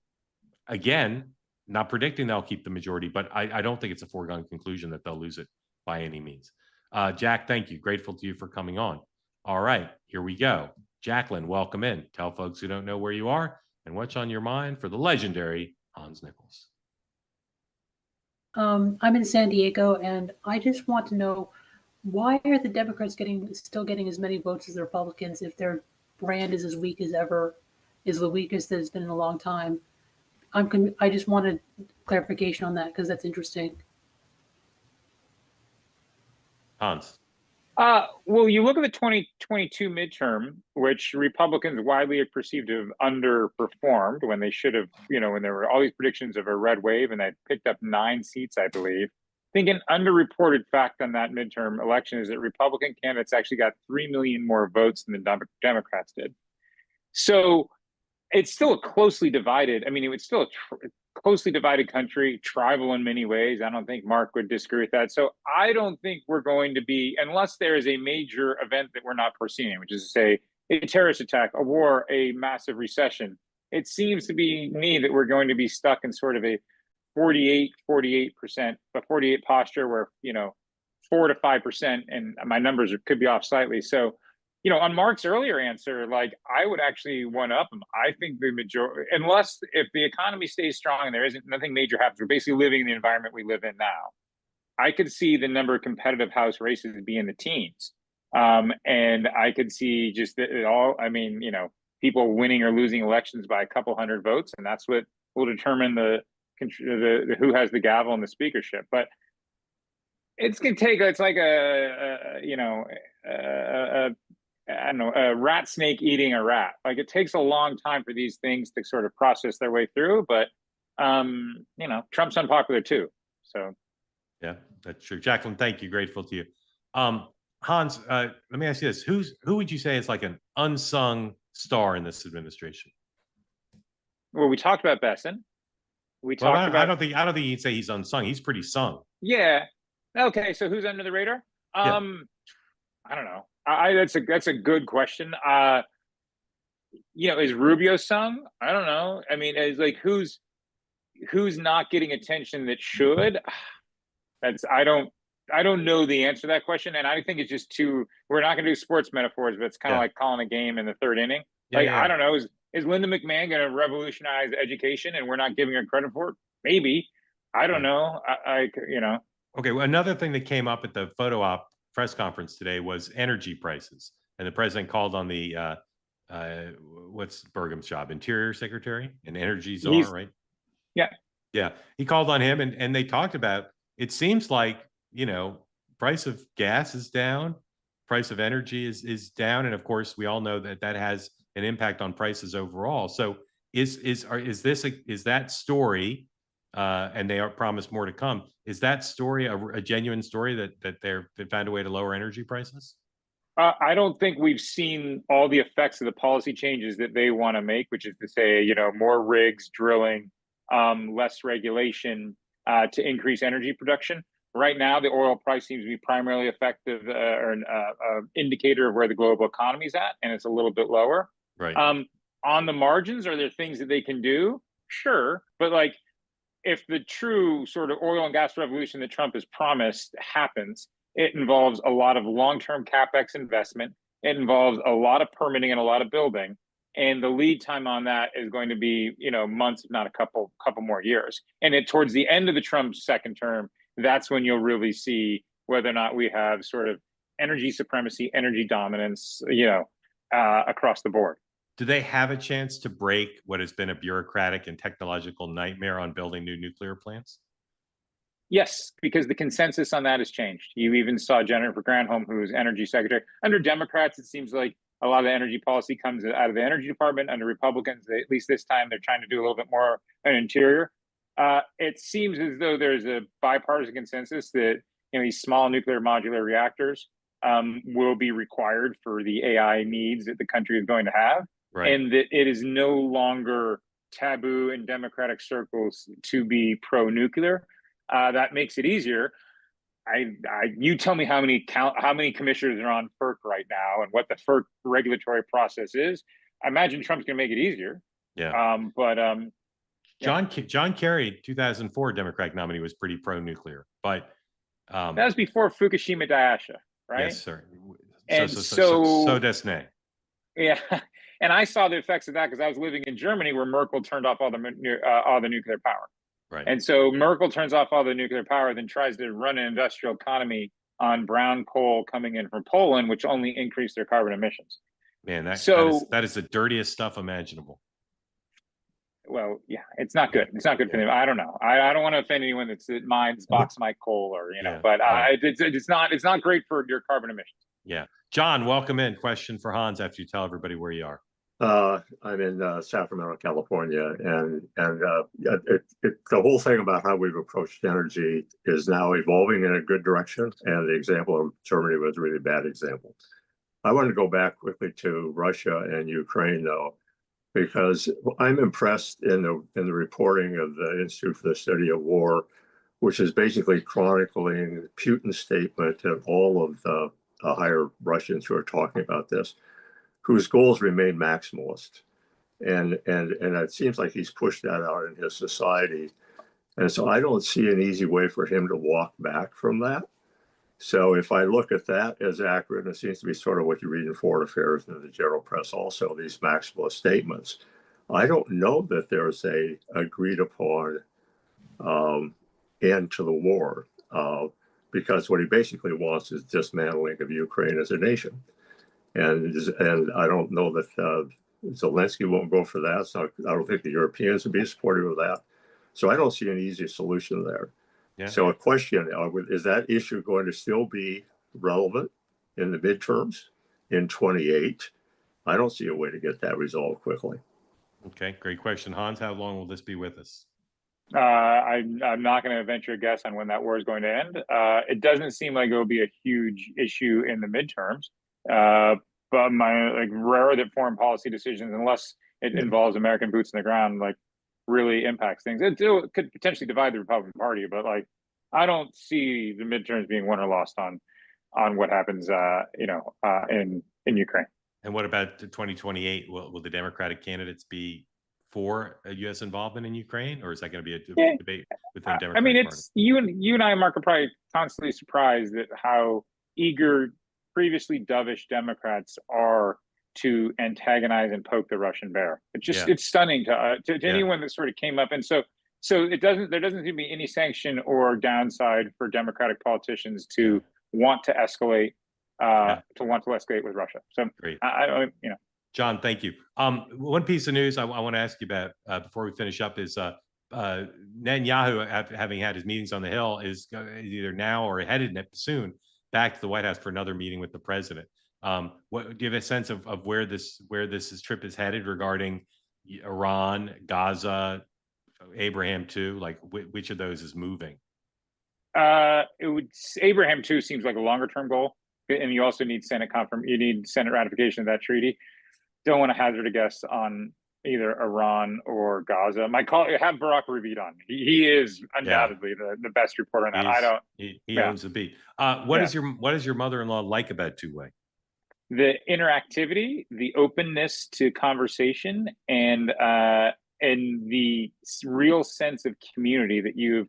again, not predicting they'll keep the majority, but I don't think it's a foregone conclusion that they'll lose it by any means. Jack, thank you. Grateful to you for coming on. All right, here we go. Jacqueline, welcome in. Tell folks who don't know where you are and what's on your mind for the legendary Hans Nichols. I'm in San Diego, and I just want to know, why are the Democrats still getting as many votes as the Republicans if their brand is as weak as ever, is the weakest that it's been in a long time? I just wanted clarification on that because that's interesting. Hans. Well, you look at the 2022 midterm, which Republicans widely are perceived to have underperformed when they should have, when there were all these predictions of a red wave, and they picked up 9 seats, I believe. I think an underreported fact on that midterm election is that Republican candidates actually got 3 million more votes than the Democrats did. So it's still a closely divided, it's still a closely divided country, tribal in many ways. I don't think Mark would disagree with that. So I don't think we're going to be, unless there is a major event that we're not foreseeing, which is to say a terrorist attack, a war, a massive recession. It seems to be me that we're going to be stuck in sort of a 48% posture where, 4 to 5%, and my numbers could be off slightly. So, on Mark's earlier answer, I would actually one up him. I think the majority, if the economy stays strong and there isn't nothing major happens, we're basically living in the environment we live in now. I could see the number of competitive House races be in the teens. And I could see just people winning or losing elections by a couple hundred votes. And that's what will determine the who has the gavel and the speakership. But it's going to take, it's like a rat snake eating a rat. It takes a long time for these things to sort of process their way through, but Trump's unpopular too. So yeah, that's true. Jacqueline, thank you. Grateful to you. Hans, let me ask you this. Who would you say is like an unsung star in this administration? Well, we talked about Besson. I don't think you'd say he's unsung. He's pretty sung. Yeah. Okay. So who's under the radar? I don't know. That's a good question. Is Rubio sung? I don't know. I mean, it's like who's not getting attention that should? I don't know the answer to that question, and I think it's just too. We're not going to do sports metaphors, but it's kind of like calling a game in the third inning. I don't know. Is Linda McMahon going to revolutionize education, and we're not giving her credit for it? Maybe. I don't know. Okay. Well, another thing that came up at the photo op press conference today was energy prices, and the president called on the what's Burgum's job, Interior Secretary and Energy Czar, right? Yeah. He called on him, and they talked about. It seems like price of gas is down, price of energy is down, and of course we all know that has an impact on prices overall. So is that story? And they are promised more to come. Is that story a genuine story that they found a way to lower energy prices? I don't think we've seen all the effects of the policy changes that they want to make, which is to say, more rigs drilling, less regulation to increase energy production. Right now, the oil price seems to be primarily effective or an indicator of where the global economy is at, and it's a little bit lower. Right. On the margins, are there things that they can do? Sure, but if the true sort of oil and gas revolution that Trump has promised happens, it involves a lot of long-term CapEx investment. It involves a lot of permitting and a lot of building. And the lead time on that is going to be, months, if not a couple more years. And towards the end of the Trump second term, that's when you'll really see whether or not we have sort of energy supremacy, energy dominance, across the board. Do they have a chance to break what has been a bureaucratic and technological nightmare on building new nuclear plants? Yes, because the consensus on that has changed. You even saw Jennifer Granholm, who's energy secretary. Under Democrats, it seems like a lot of the energy policy comes out of the energy department. Under Republicans, at least this time, they're trying to do a little bit more an interior. It seems as though there's a bipartisan consensus that these small nuclear modular reactors will be required for the AI needs that the country is going to have. Right. And that it is no longer taboo in Democratic circles to be pro-nuclear. That makes it easier. You tell me how many commissioners are on FERC right now and what the FERC regulatory process is. I imagine Trump's going to make it easier. Yeah. John Kerry, 2004 Democratic nominee, was pretty pro-nuclear, but that was before Fukushima Daiichi, right? Yes, sir. And so desne. Yeah. And I saw the effects of that because I was living in Germany where Merkel turned off all the nuclear power. Right. And so Merkel turns off all the nuclear power, then tries to run an industrial economy on brown coal coming in from Poland, which only increased their carbon emissions. Man, that is the dirtiest stuff imaginable. Well, yeah, it's not good. It's not good for them. I don't know. I don't want to offend anyone that mines bauxite coal or but it's not great for your carbon emissions. Yeah. John, welcome in. Question for Hans after you tell everybody where you are. I'm in Sacramento, California, and the whole thing about how we've approached energy is now evolving in a good direction. And the example of Germany was a really bad example. I want to go back quickly to Russia and Ukraine, though, because I'm impressed in the reporting of the Institute for the Study of War, which is basically chronicling Putin's statement to all of the higher Russians who are talking about this, whose goals remain maximalist. And it seems like he's pushed that out in his society. And so I don't see an easy way for him to walk back from that. So if I look at that as accurate, and it seems to be sort of what you read in Foreign Affairs and the general press also, these maximalist statements, I don't know that there's a agreed upon end to the war, because what he basically wants is dismantling of Ukraine as a nation. And I don't know that Zelensky won't go for that. So I don't think the Europeans would be supportive of that. So I don't see an easy solution there. Yeah. So a question, is that issue going to still be relevant in the midterms in 28? I don't see a way to get that resolved quickly. Okay, great question. Hans, how long will this be with us? I'm not going to venture a guess on when that war is going to end. It doesn't seem like it will be a huge issue in the midterms. But rare that foreign policy decisions, unless it involves American boots on the ground, really impacts things. It could potentially divide the Republican Party, but I don't see the midterms being won or lost on what happens, in Ukraine. And what about 2028? Will the Democratic candidates be for a U.S. involvement in Ukraine, or is that going to be a debate within the Democratic I mean, Party? it's you and I, Mark, are probably constantly surprised at how eager previously dovish Democrats are to antagonize and poke the Russian bear. It's stunning to anyone that sort of came up. And so there doesn't seem to be any sanction or downside for Democratic politicians to want to escalate, with Russia. So great. John, thank you. One piece of news I want to ask you about before we finish up is Netanyahu, having had his meetings on the Hill, is either now or headed soon back to the White House for another meeting with the president. What do you have a sense of where this trip is headed regarding Iran, Gaza, Abraham 2? Like which of those is moving? Abraham 2 seems like a longer term goal, and you also need Senate ratification of that treaty. Don't want to hazard a guess on either Iran or Gaza. My colleague, have Barack Ravid on. He is undoubtedly the best reporter on that. He owns the beat. What does your mother-in-law like about two-way? The interactivity, the openness to conversation, and the real sense of community that you've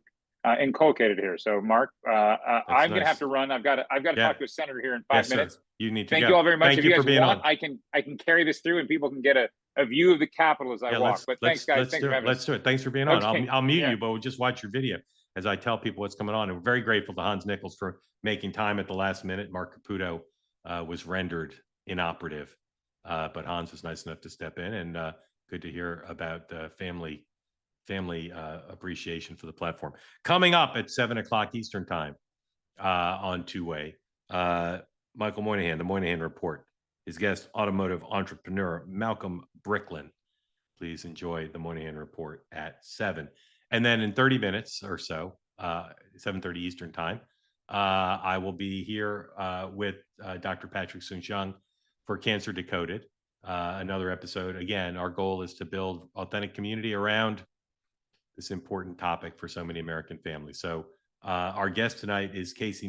inculcated here. So, Mark, I'm going to have to run. I've got to talk to a senator here in 5 minutes. Sir. You need to Thank go. you all very much. Thank if you you guys for being want, on. I can carry this through, and people can get a view of the Capitol as I walk. But thanks, guys. Thanks for having us. Let's do it. Thanks for being on. I'll mute you, but we'll just watch your video as I tell people what's going on. And we're very grateful to Hans Nichols for making time at the last minute. Mark Caputo was rendered inoperative, but Hans was nice enough to step in, and good to hear about family appreciation for the platform. Coming up at 7:00 Eastern time on Two-Way, Michael Moynihan, the Moynihan Report. His guest, automotive entrepreneur Malcolm Bricklin. Please enjoy the Moynihan Report at 7. And then in 30 minutes or so, 7:30 Eastern time, I will be here with Dr. Patrick Soon-Shiong for Cancer Decoded, another episode. Again, our goal is to build authentic community around this important topic for so many American families. So our guest tonight is Callie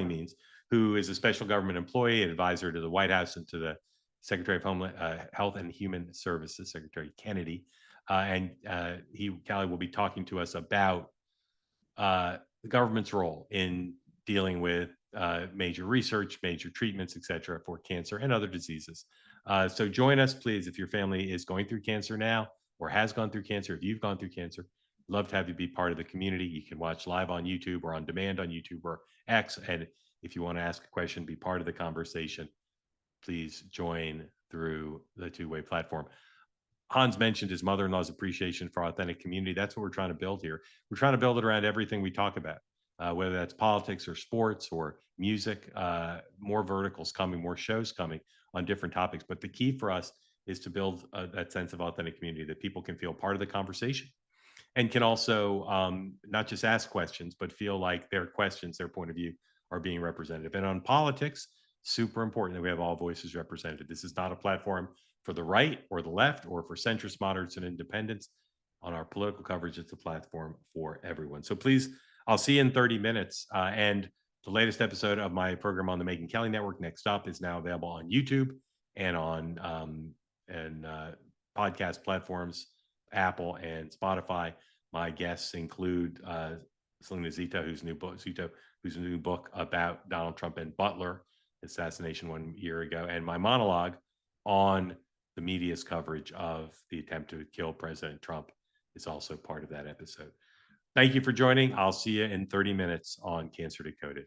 Means, who is a special government employee and advisor to the White House and to the Secretary of Homeland Health and Human Services, Secretary Kennedy. Callie will be talking to us about the government's role in dealing with major research, major treatments, et cetera, for cancer and other diseases. So join us, please, if your family is going through cancer now or has gone through cancer. If you've gone through cancer, love to have you be part of the community. You can watch live on YouTube or on demand on YouTube or X. And if you want to ask a question, be part of the conversation, please join through the Two-Way platform. Hans mentioned his mother-in-law's appreciation for authentic community. That's what we're trying to build here. We're trying to build it around everything we talk about, whether that's politics or sports or music, more verticals coming, more shows coming on different topics. But the key for us is to build that sense of authentic community, that people can feel part of the conversation and can also not just ask questions, but feel like their questions, their point of view are being represented. And on politics, super important that we have all voices represented. This is not a platform for the right or the left or for centrist, moderates, and independents. On our political coverage, it's a platform for everyone. So please, I'll see you in 30 minutes. And the latest episode of my program on the Megyn Kelly Network, Next Up, is now available on YouTube and on podcast platforms, Apple and Spotify. My guests include Selena Zito, whose new book about Donald Trump and Butler assassination 1 year ago, and my monologue on the media's coverage of the attempt to kill President Trump is also part of that episode. Thank you for joining. I'll see you in 30 minutes on Cancer Decoded.